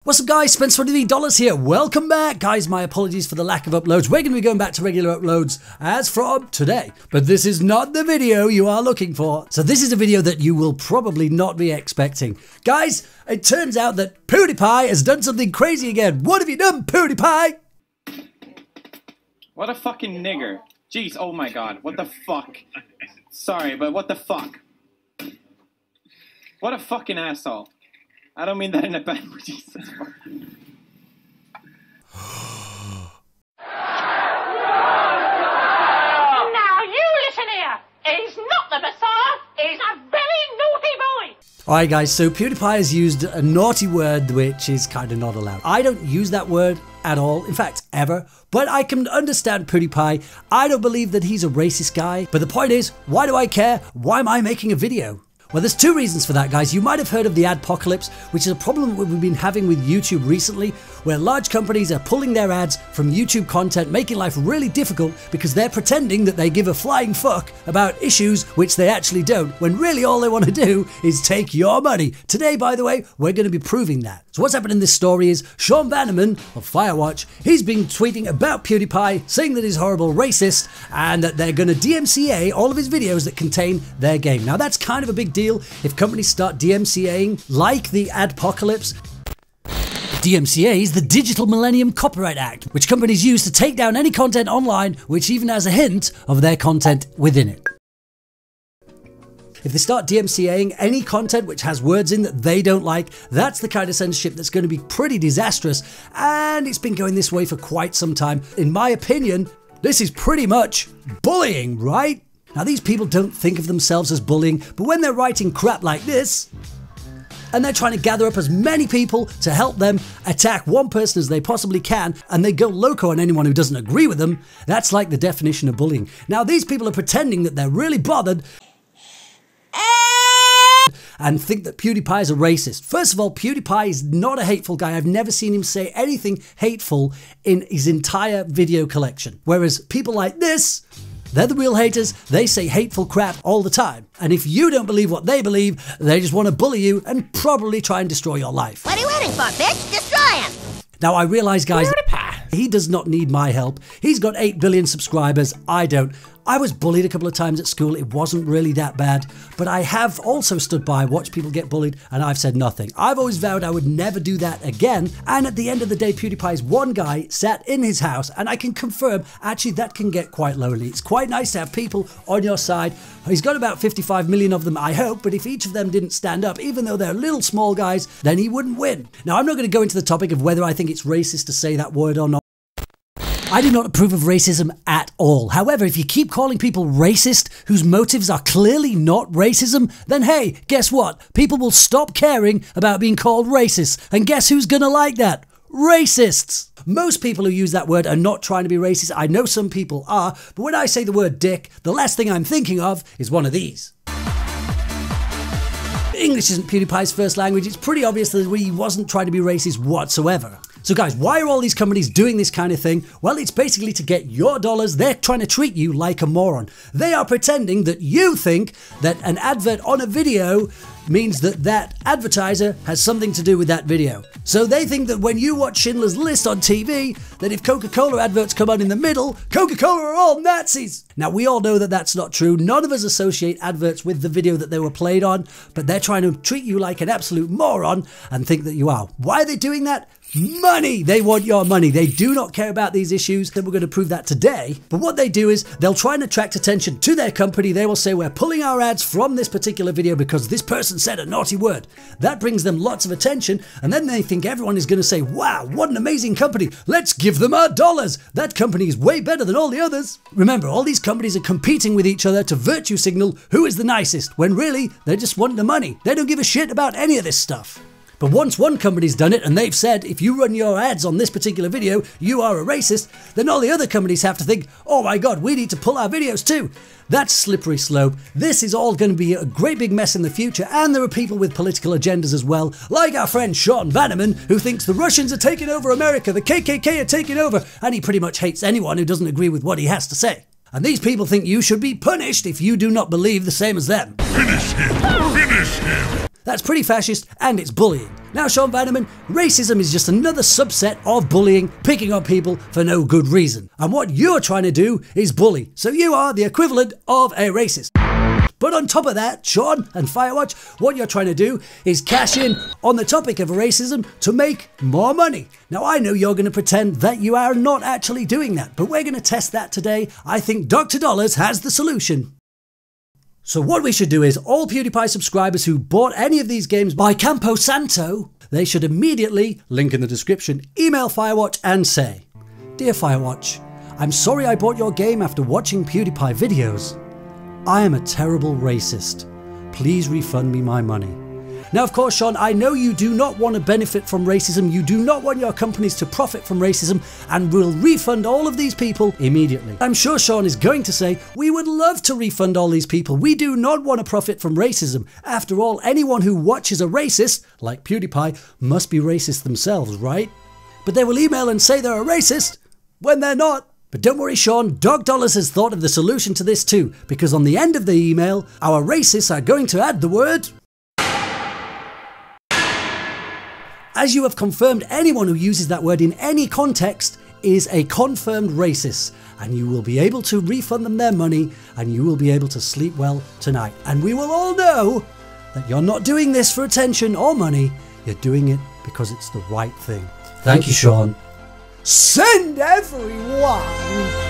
What's up guys, Spencer$20 here, welcome back. Guys, my apologies for the lack of uploads. We're going to be going back to regular uploads as from today. But this is not the video you are looking for. So this is a video that you will probably not be expecting. Guys, it turns out that Pewdiepie has done something crazy again. What have you done, Pewdiepie? What a fucking nigger. Jeez, oh my god, what the fuck? Sorry, but what the fuck? What a fucking asshole. I don't mean that in a bad way, Jesus. Now you listen here. He's not the Messiah. He's a very naughty boy. Alright guys, so Pewdiepie has used a naughty word which is kind of not allowed. I don't use that word at all, in fact, ever. But I can understand Pewdiepie. I don't believe that he's a racist guy. But the point is, why do I care? Why am I making a video? Well, there's two reasons for that, guys. You might have heard of the adpocalypse, which is a problem we've been having with YouTube recently, where large companies are pulling their ads from YouTube content, making life really difficult because they're pretending that they give a flying fuck about issues which they actually don't, when really all they want to do is take your money. Today, by the way, we're going to be proving that. So what's happened in this story is Sean Vanneman of Firewatch, he's been tweeting about Pewdiepie, saying that he's horrible racist and that they're going to DMCA all of his videos that contain their game. Now that's kind of a big deal if companies start DMCAing like the adpocalypse. DMCA is the Digital Millennium Copyright Act, which companies use to take down any content online which even has a hint of their content within it. If they start DMCAing any content which has words in that they don't like, that's the kind of censorship that's going to be pretty disastrous, and it's been going this way for quite some time. In my opinion, this is pretty much bullying, right? Now these people don't think of themselves as bullying, but when they're writing crap like this, and they're trying to gather up as many people to help them attack one person as they possibly can, and they go loco on anyone who doesn't agree with them, that's like the definition of bullying. Now these people are pretending that they're really bothered and think that Pewdiepie is a racist. First of all, Pewdiepie is not a hateful guy. I've never seen him say anything hateful in his entire video collection. Whereas people like this, they're the real haters. They say hateful crap all the time. And if you don't believe what they believe, they just want to bully you and probably try and destroy your life. What are you waiting for, bitch? Destroy him! Now I realize, guys, he does not need my help. He's got 8 billion subscribers. I don't. I was bullied a couple of times at school. It wasn't really that bad, but I have also stood by, watched people get bullied, and I've said nothing. I've always vowed I would never do that again. And at the end of the day, Pewdiepie's one guy sat in his house, and I can confirm, actually, that can get quite lonely. It's quite nice to have people on your side. He's got about 55 million of them, I hope, but if each of them didn't stand up, even though they're little small guys, then he wouldn't win. Now, I'm not going to go into the topic of whether I think it's racist to say that word or not. I do not approve of racism at all. However, if you keep calling people racist whose motives are clearly not racism, then hey, guess what? People will stop caring about being called racist. And guess who's gonna like that? Racists! Most people who use that word are not trying to be racist. I know some people are, but when I say the word dick, the last thing I'm thinking of is one of these. English isn't Pewdiepie's first language. It's pretty obvious that he wasn't trying to be racist whatsoever. So guys, why are all these companies doing this kind of thing? Well, it's basically to get your dollars. They're trying to treat you like a moron. They are pretending that you think that an advert on a video means that that advertiser has something to do with that video. So they think that when you watch Schindler's List on TV, that if Coca-Cola adverts come on in the middle, Coca-Cola are all Nazis. Now, we all know that that's not true. None of us associate adverts with the video that they were played on, but they're trying to treat you like an absolute moron and think that you are. Why are they doing that? Money! They want your money. They do not care about these issues, and we're going to prove that today. But what they do is they'll try and attract attention to their company. They will say, we're pulling our ads from this particular video because this person said a naughty word. That brings them lots of attention, and then they think everyone is going to say, wow, what an amazing company. Let's give them our dollars. That company is way better than all the others. Remember, all these companies are competing with each other to virtue signal who is the nicest, when really, they just want the money. They don't give a shit about any of this stuff. But once one company's done it and they've said, if you run your ads on this particular video, you are a racist, then all the other companies have to think, oh my god, we need to pull our videos too. That's slippery slope. This is all going to be a great big mess in the future, and there are people with political agendas as well, like our friend Sean Vanneman, who thinks the Russians are taking over America, the KKK are taking over, and he pretty much hates anyone who doesn't agree with what he has to say. And these people think you should be punished if you do not believe the same as them. Finish him! Finish him! That's pretty fascist and it's bullying. Now, Sean Vanderman, racism is just another subset of bullying, picking on people for no good reason. And what you're trying to do is bully. So you are the equivalent of a racist. But on top of that, Sean and Firewatch, what you're trying to do is cash in on the topic of racism to make more money. Now, I know you're going to pretend that you are not actually doing that, but we're going to test that today. I think Dr. Dollars has the solution. So what we should do is all PewDiePie subscribers who bought any of these games by Campo Santo, they should immediately, link in the description, email Firewatch and say, "Dear Firewatch, I'm sorry I bought your game after watching PewDiePie videos. I am a terrible racist. Please refund me my money." Now, of course, Sean, I know you do not want to benefit from racism. You do not want your companies to profit from racism and will refund all of these people immediately. I'm sure Sean is going to say, "We would love to refund all these people. We do not want to profit from racism. After all, anyone who watches a racist, like PewDiePie, must be racist themselves, right?" But they will email and say they're a racist when they're not. But don't worry, Sean, Dog Dollars has thought of the solution to this too, because on the end of the email, our racists are going to add the word. As you have confirmed, anyone who uses that word in any context is a confirmed racist, and you will be able to refund them their money, and you will be able to sleep well tonight. And we will all know that you're not doing this for attention or money, you're doing it because it's the right thing. Thank you, Sean. Send everyone!